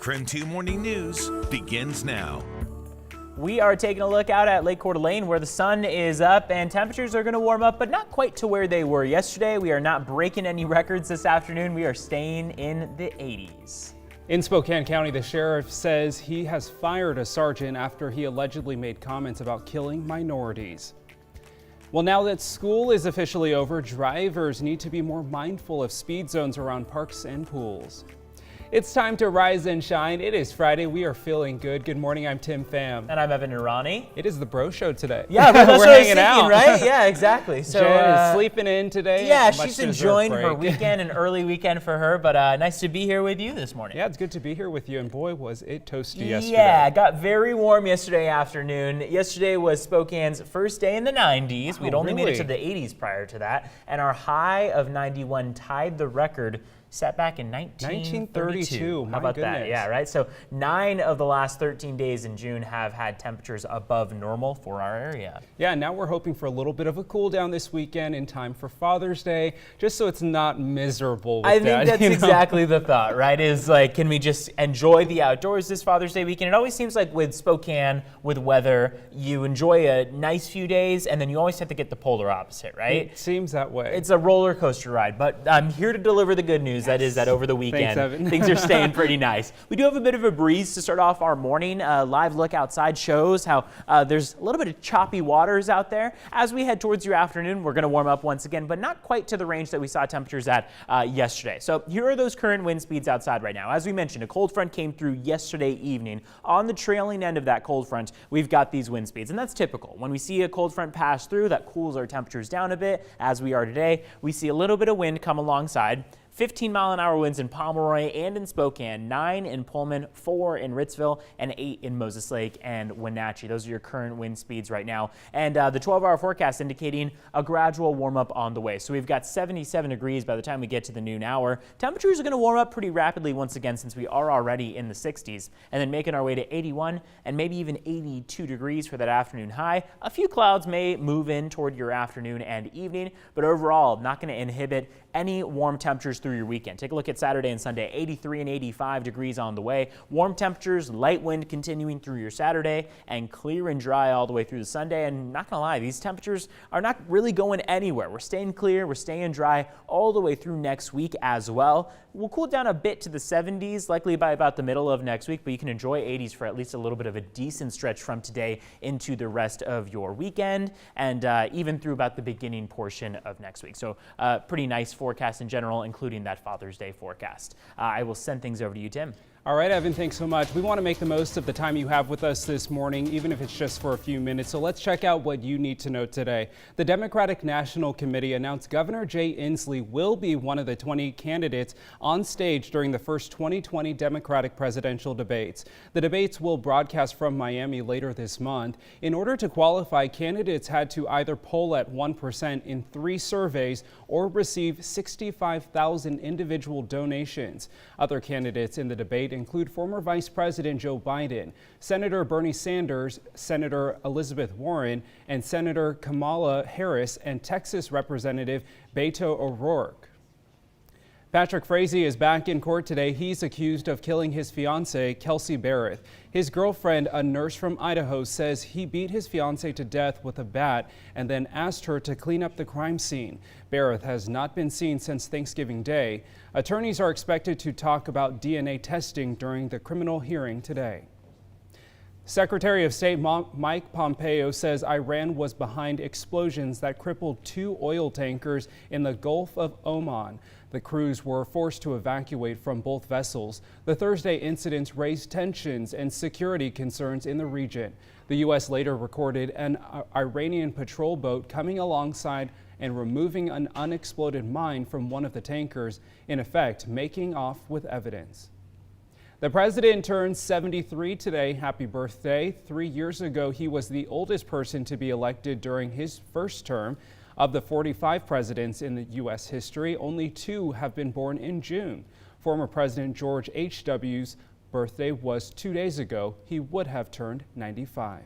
KREM 2 Morning News begins now. We are taking a look out at Lake Coeur d'Alene where the sun is up and temperatures are going to warm up, but not quite to where they were yesterday. We are not breaking any records this afternoon. We are staying in the 80s. In Spokane County, the sheriff says he has fired a sergeant after he allegedly made comments about killing minorities. Well, now that school is officially over, drivers need to be more mindful of speed zones around parks and pools. It's time to rise and shine. It is Friday. We are feeling good. Good morning. I'm Tim Pham. And I'm Evan Irani. It is the Bro Show today. Yeah, we're hanging out, right? Yeah, exactly. So Jen is sleeping in today. Yeah, she's enjoying her weekend, an early weekend for her. But nice to be here with you this morning. Yeah, it's good to be here with you. And boy, was it toasty yesterday. Yeah, it got very warm yesterday afternoon. Yesterday was Spokane's first day in the 90s. We'd only made it to the 80s prior to that. And our high of 91 tied the record set back in 1932. How about that? Yeah, right? So 9 of the last 13 days in June have had temperatures above normal for our area. Yeah, and now we're hoping for a little bit of a cool down this weekend in time for Father's Day, just so it's not miserable with I think that's exactly the thought, right? Is like, can we just enjoy the outdoors this Father's Day weekend? It always seems like with Spokane, with weather, you enjoy a nice few days, and then you always have to get the polar opposite, right? It seems that way. It's a roller coaster ride, but I'm here to deliver the good news. That is that over the weekend, things are staying pretty nice. We do have a bit of a breeze to start off our morning. Live look outside shows how there's a little bit of choppy waters out there. As we head towards your afternoon, we're going to warm up once again, but not quite to the range that we saw temperatures at yesterday. So here are those current wind speeds outside right now. As we mentioned, a cold front came through yesterday evening. On the trailing end of that cold front, we've got these wind speeds, and that's typical. When we see a cold front pass through, that cools our temperatures down a bit. As we are today, we see a little bit of wind come alongside. 15-mile-an-hour winds in Pomeroy and in Spokane, 9 in Pullman, 4 in Ritzville, and 8 in Moses Lake and Wenatchee. Those are your current wind speeds right now. And the 12-hour forecast indicating a gradual warm-up on the way. So we've got 77 degrees by the time we get to the noon hour. Temperatures are going to warm up pretty rapidly once again since we are already in the 60s. And then making our way to 81 and maybe even 82 degrees for that afternoon high. A few clouds may move in toward your afternoon and evening, but overall not going to inhibit any warm temperatures through your weekend. Take a look at Saturday and Sunday, 83 and 85 degrees on the way. Warm temperatures, light wind continuing through your Saturday, and clear and dry all the way through the Sunday. And not gonna lie, these temperatures are not really going anywhere. We're staying clear, we're staying dry all the way through next week as well. We'll cool down a bit to the 70s, likely by about the middle of next week, but you can enjoy 80s for at least a little bit of a decent stretch from today into the rest of your weekend, and even through about the beginning portion of next week. So pretty nice forecast in general, including that Father's Day forecast. I will send things over to you, Tim. All right, Evan, thanks so much. We want to make the most of the time you have with us this morning, even if it's just for a few minutes. So let's check out what you need to know today. The Democratic National Committee announced Governor Jay Inslee will be one of the 20 candidates on stage during the first 2020 Democratic presidential debates. The debates will broadcast from Miami later this month. In order to qualify, candidates had to either poll at 1% in 3 surveys or receive 65,000 individual donations. Other candidates in the debate include former Vice President Joe Biden, Senator Bernie Sanders, Senator Elizabeth Warren, and Senator Kamala Harris, and Texas Representative Beto O'Rourke. Patrick Frazee is back in court today. He's accused of killing his fiancée, Kelsey Barrett. His girlfriend, a nurse from Idaho, says he beat his fiancée to death with a bat and then asked her to clean up the crime scene. Barrett has not been seen since Thanksgiving Day. Attorneys are expected to talk about DNA testing during the criminal hearing today. Secretary of State Mike Pompeo says Iran was behind explosions that crippled 2 oil tankers in the Gulf of Oman. The crews were forced to evacuate from both vessels. The Thursday incidents raised tensions and security concerns in the region. The U.S. later recorded an Iranian patrol boat coming alongside and removing an unexploded mine from one of the tankers, in effect making off with evidence. The president turns 73 today. Happy birthday. 3 years ago, he was the oldest person to be elected during his first term. Of the 45 presidents in the U.S. history, only 2 have been born in June. Former President George H.W.'s birthday was 2 days ago. He would have turned 95.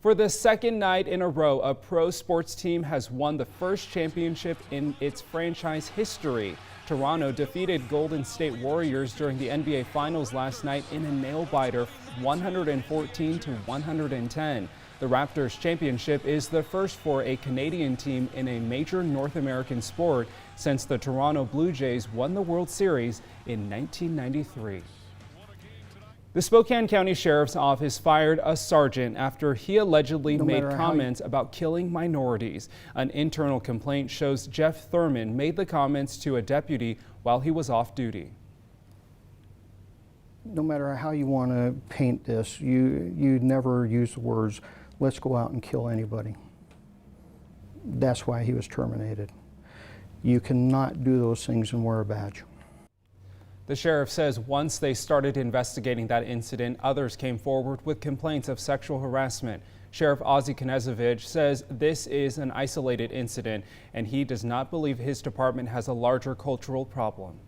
For the second night in a row, a pro sports team has won the first championship in its franchise history. Toronto defeated Golden State Warriors during the NBA Finals last night in a nail-biter, 114-110. The Raptors championship is the first for a Canadian team in a major North American sport since the Toronto Blue Jays won the World Series in 1993. The Spokane County Sheriff's Office fired a sergeant after he allegedly made comments about killing minorities. An internal complaint shows Jeff Thurman made the comments to a deputy while he was off duty. No matter how you want to paint this, you never use the words, let's go out and kill anybody. That's why he was terminated. You cannot do those things and wear a badge. The sheriff says once they started investigating that incident, others came forward with complaints of sexual harassment. Sheriff Ozzie Knezovich says this is an isolated incident, and he does not believe his department has a larger cultural problem.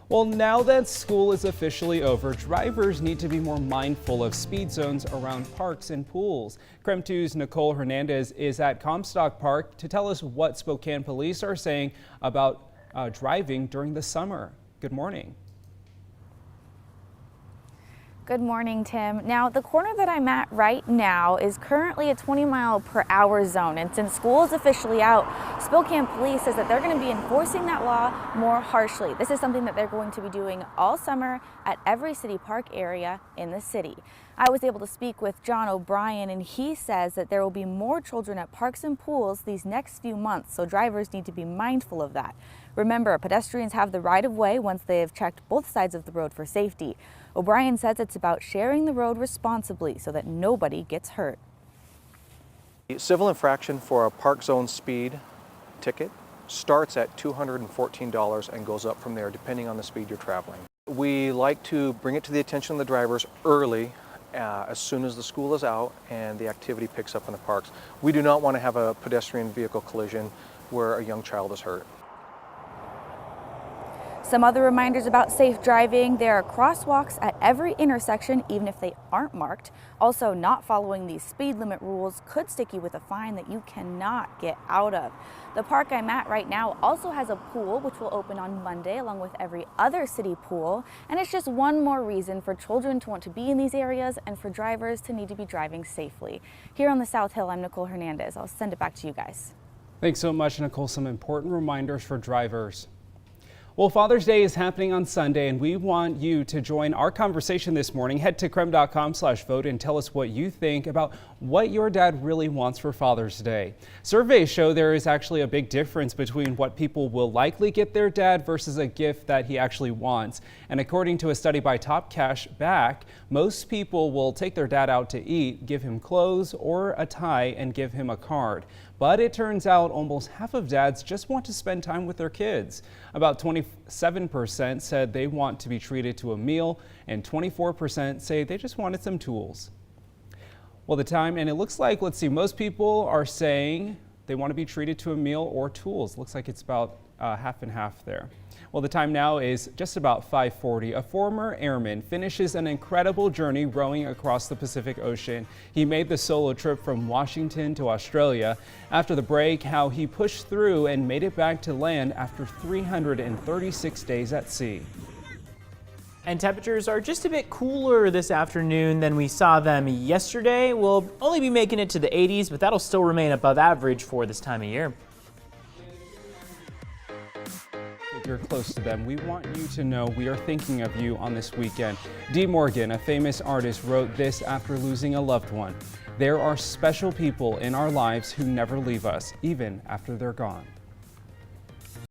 Well, now that school is officially over, drivers need to be more mindful of speed zones around parks and pools. KREM 2's Nicole Hernandez is at Comstock Park to tell us what Spokane police are saying about driving during the summer. Good morning. Good morning, Tim. Now, the corner that I'm at right now is currently a 20-mile-per-hour zone, and since school is officially out, Spokane Police says that they're going to be enforcing that law more harshly. This is something that they're going to be doing all summer at every city park area in the city. I was able to speak with John O'Brien, and he says that there will be more children at parks and pools these next few months, so drivers need to be mindful of that. Remember, pedestrians have the right-of-way once they have checked both sides of the road for safety. O'Brien says it's about sharing the road responsibly so that nobody gets hurt. Civil infraction for a park zone speed ticket starts at $214 and goes up from there depending on the speed you're traveling. We like to bring it to the attention of the drivers early as soon as the school is out and the activity picks up in the parks. We do not want to have a pedestrian vehicle collision where a young child is hurt. Some other reminders about safe driving: there are crosswalks at every intersection, even if they aren't marked. Also, not following these speed limit rules could stick you with a fine that you cannot get out of. The park I'm at right now also has a pool, which will open on Monday, along with every other city pool. And it's just one more reason for children to want to be in these areas and for drivers to need to be driving safely. Here on the South Hill, I'm Nicole Hernandez. I'll send it back to you guys. Thanks so much, Nicole. Some important reminders for drivers. Well, Father's Day is happening on Sunday, and we want you to join our conversation this morning. Head to krem.com/vote and tell us what you think about what your dad really wants for Father's Day. Surveys show there is actually a big difference between what people will likely get their dad versus a gift that he actually wants. And according to a study by Top Cash Back, most people will take their dad out to eat, give him clothes or a tie, and give him a card. But it turns out almost half of dads just want to spend time with their kids. About 27% said they want to be treated to a meal, and 24% say they just wanted some tools. Well, the time, and it looks like, let's see, most people are saying they want to be treated to a meal or tools. Looks like it's about half and half there. Well, the time now is just about 5:40. A former airman finishes an incredible journey rowing across the Pacific Ocean. He made the solo trip from Washington to Australia. After the break, how he pushed through and made it back to land after 336 days at sea. And temperatures are just a bit cooler this afternoon than we saw them yesterday. We'll only be making it to the 80s, but that'll still remain above average for this time of year. If you're close to them, we want you to know we are thinking of you on this weekend. Dee Morgan, a famous artist, wrote this after losing a loved one. There are special people in our lives who never leave us, even after they're gone.